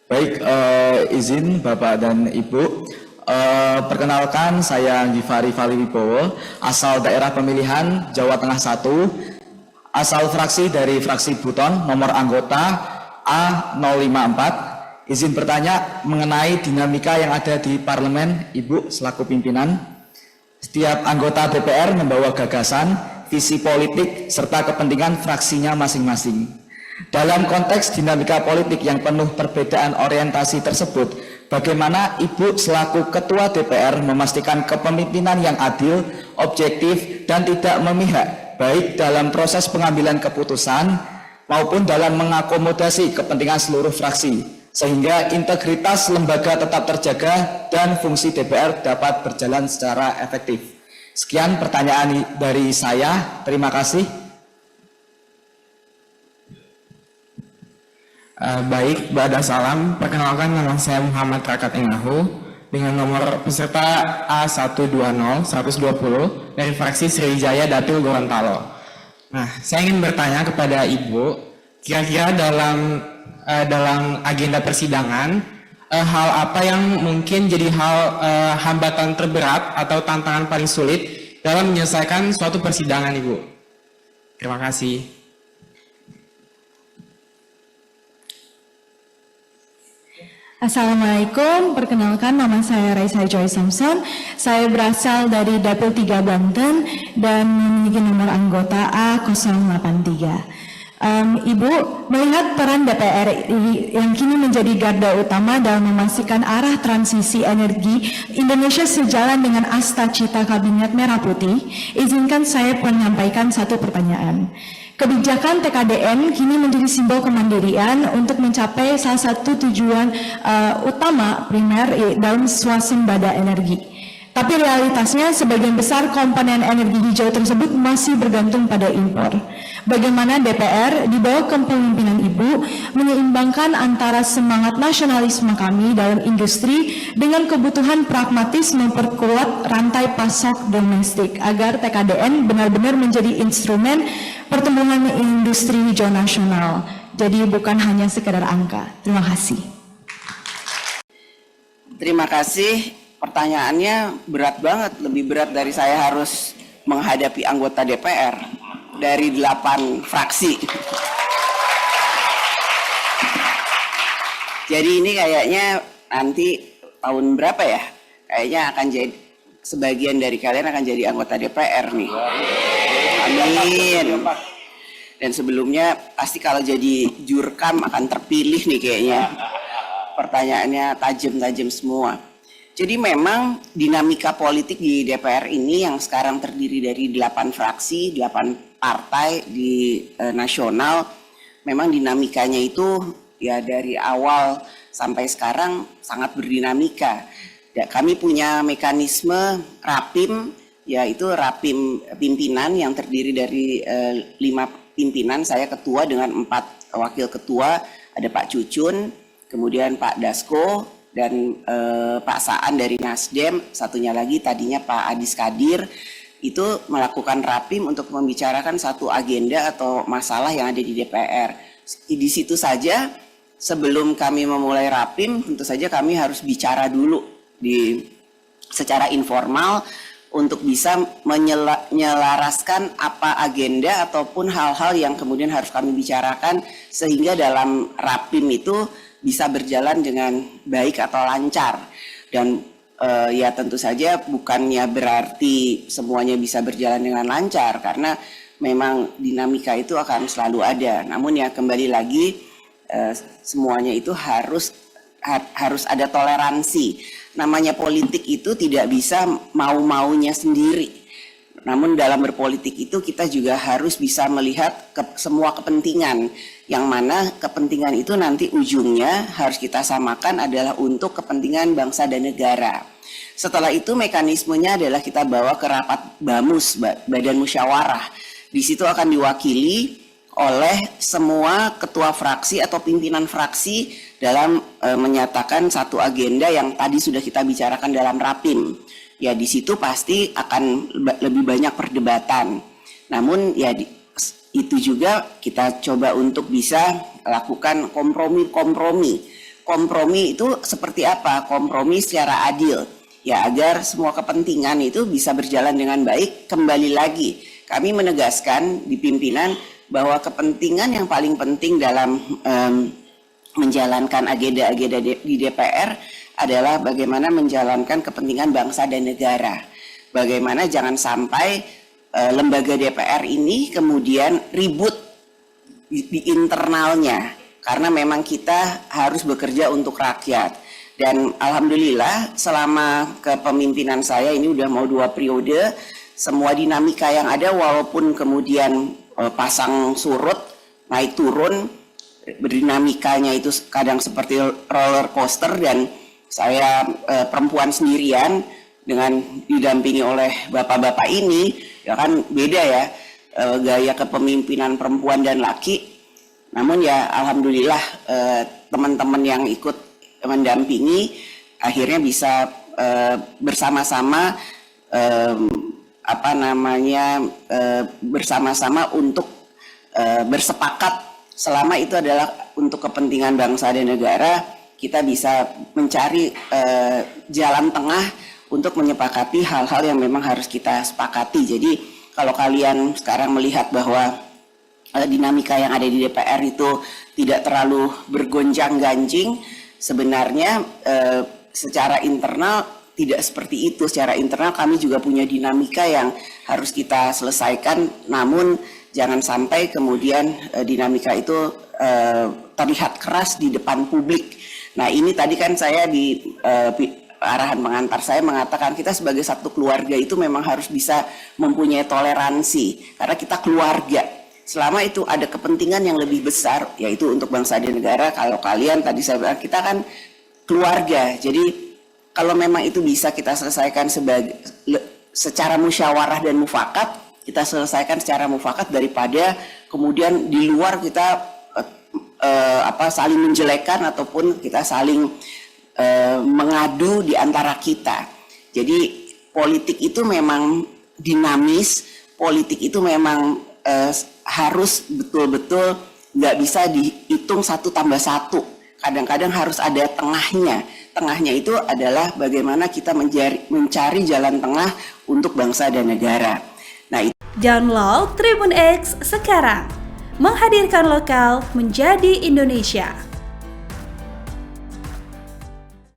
Baik, izin Bapak dan Ibu. Perkenalkan, saya Gifari Faliwibowo, asal daerah pemilihan Jawa Tengah 1, asal fraksi dari fraksi Buton, nomor anggota A054. Izin bertanya mengenai dinamika yang ada di parlemen, Ibu selaku pimpinan. Setiap anggota DPR membawa gagasan, visi politik, serta kepentingan fraksinya masing-masing. Dalam konteks dinamika politik yang penuh perbedaan orientasi tersebut, bagaimana Ibu selaku Ketua DPR memastikan kepemimpinan yang adil, objektif, dan tidak memihak, baik dalam proses pengambilan keputusan maupun dalam mengakomodasi kepentingan seluruh fraksi, sehingga integritas lembaga tetap terjaga dan fungsi DPR dapat berjalan secara efektif. Sekian pertanyaan dari saya. Terima kasih. Baik, Ba'da salam. Perkenalkan, nama saya Muhammad Rakat Ingahu dengan nomor peserta A120-120 dari fraksi Sriwijaya Dapil Gorontalo. Nah, saya ingin bertanya kepada Ibu, kira-kira dalam agenda persidangan, hal apa yang mungkin jadi hambatan terberat atau tantangan paling sulit dalam menyelesaikan suatu persidangan, Ibu? Terima kasih. Assalamualaikum, perkenalkan nama saya Raisa Joy Samson. Saya berasal dari Dapil 3 Banten dan memiliki nomor anggota A083. Ibu, melihat peran DPR yang kini menjadi garda utama dalam memastikan arah transisi energi Indonesia sejalan dengan asta-cita Kabinet Merah Putih, izinkan saya menyampaikan satu pertanyaan. Kebijakan TKDN kini menjadi simbol kemandirian untuk mencapai salah satu tujuan utama primer dalam swasembada energi. Tapi realitasnya sebagian besar komponen energi hijau tersebut masih bergantung pada impor. Bagaimana DPR di bawah kepemimpinan Ibu menyeimbangkan antara semangat nasionalisme kami dalam industri dengan kebutuhan pragmatis memperkuat rantai pasok domestik agar TKDN benar-benar menjadi instrumen pertumbuhan industri hijau nasional. Jadi bukan hanya sekedar angka. Terima kasih. Terima kasih. Pertanyaannya berat banget, lebih berat dari saya harus menghadapi anggota DPR dari 8 fraksi. Jadi ini kayaknya nanti tahun berapa ya? Kayaknya akan jadi sebagian dari kalian akan jadi anggota DPR nih. Amin. Dan sebelumnya pasti kalau jadi jurkam akan terpilih nih kayaknya. Pertanyaannya tajam-tajam semua. Jadi memang dinamika politik di DPR ini yang sekarang terdiri dari 8 fraksi, 8 partai di nasional, memang dinamikanya itu ya dari awal sampai sekarang sangat berdinamika. Ya, kami punya mekanisme Rapim, yaitu Rapim pimpinan yang terdiri dari 5 pimpinan, saya ketua dengan 4 wakil ketua, ada Pak Cucun, kemudian Pak Dasko, dan Pak Saan dari Nasdem, satunya lagi tadinya Pak Adis Kadir, itu melakukan Rapim untuk membicarakan satu agenda atau masalah yang ada di DPR. Di situ saja sebelum kami memulai Rapim, tentu saja kami harus bicara dulu secara informal untuk bisa menyelaraskan apa agenda ataupun hal-hal yang kemudian harus kami bicarakan sehingga dalam Rapim itu bisa berjalan dengan baik atau lancar. Dan ya tentu saja bukannya berarti semuanya bisa berjalan dengan lancar karena memang dinamika itu akan selalu ada. Namun ya kembali lagi semuanya itu harus ada toleransi. Namanya politik itu tidak bisa mau-maunya sendiri. Namun dalam berpolitik itu kita juga harus bisa melihat semua kepentingan, yang mana kepentingan itu nanti ujungnya harus kita samakan adalah untuk kepentingan bangsa dan negara. Setelah itu mekanismenya adalah kita bawa ke rapat BAMUS, Badan Musyawarah. Di situ akan diwakili oleh semua ketua fraksi atau pimpinan fraksi dalam menyatakan satu agenda yang tadi sudah kita bicarakan dalam Rapim. Ya di situ pasti akan lebih banyak perdebatan. Namun ya itu juga kita coba untuk bisa lakukan kompromi kompromi itu seperti apa? Kompromi secara adil. Ya, agar semua kepentingan itu bisa berjalan dengan baik. Kembali lagi, kami menegaskan di pimpinan bahwa kepentingan yang paling penting dalam menjalankan agenda-agenda di DPR adalah bagaimana menjalankan kepentingan bangsa dan negara. Bagaimana jangan sampai lembaga DPR ini kemudian ribut di internalnya, karena memang kita harus bekerja untuk rakyat. Dan alhamdulillah selama kepemimpinan saya ini udah mau 2 periode, semua dinamika yang ada walaupun kemudian pasang surut, naik turun, berdinamikanya itu kadang seperti roller coaster, dan saya perempuan sendirian dengan didampingi oleh bapak-bapak ini, ya kan beda ya gaya kepemimpinan perempuan dan laki. Namun ya alhamdulillah teman-teman yang ikut mendampingi akhirnya bisa bersama-sama bersama-sama untuk bersepakat, selama itu adalah untuk kepentingan bangsa dan negara, kita bisa mencari jalan tengah untuk menyepakati hal-hal yang memang harus kita sepakati. Jadi kalau kalian sekarang melihat bahwa dinamika yang ada di DPR itu tidak terlalu bergonjang-ganjing, sebenarnya secara internal tidak seperti itu. Secara internal kami juga punya dinamika yang harus kita selesaikan, namun jangan sampai kemudian dinamika itu terlihat keras di depan publik. Nah ini tadi kan saya di arahan pengantar saya mengatakan kita sebagai satu keluarga itu memang harus bisa mempunyai toleransi, karena kita keluarga. Selama itu ada kepentingan yang lebih besar, yaitu untuk bangsa dan negara. Kalau kalian tadi saya bilang kita kan keluarga, jadi kalau memang itu bisa kita selesaikan secara musyawarah dan mufakat, kita selesaikan secara mufakat, daripada kemudian di luar kita saling menjelekan ataupun kita saling mengadu di antara kita. Jadi politik itu memang dinamis, politik itu memang harus betul-betul nggak bisa dihitung 1 tambah 1. Kadang-kadang harus ada tengahnya. Tengahnya itu adalah bagaimana kita mencari jalan tengah untuk bangsa dan negara. Nah, Download Tribun X sekarang, menghadirkan lokal menjadi Indonesia.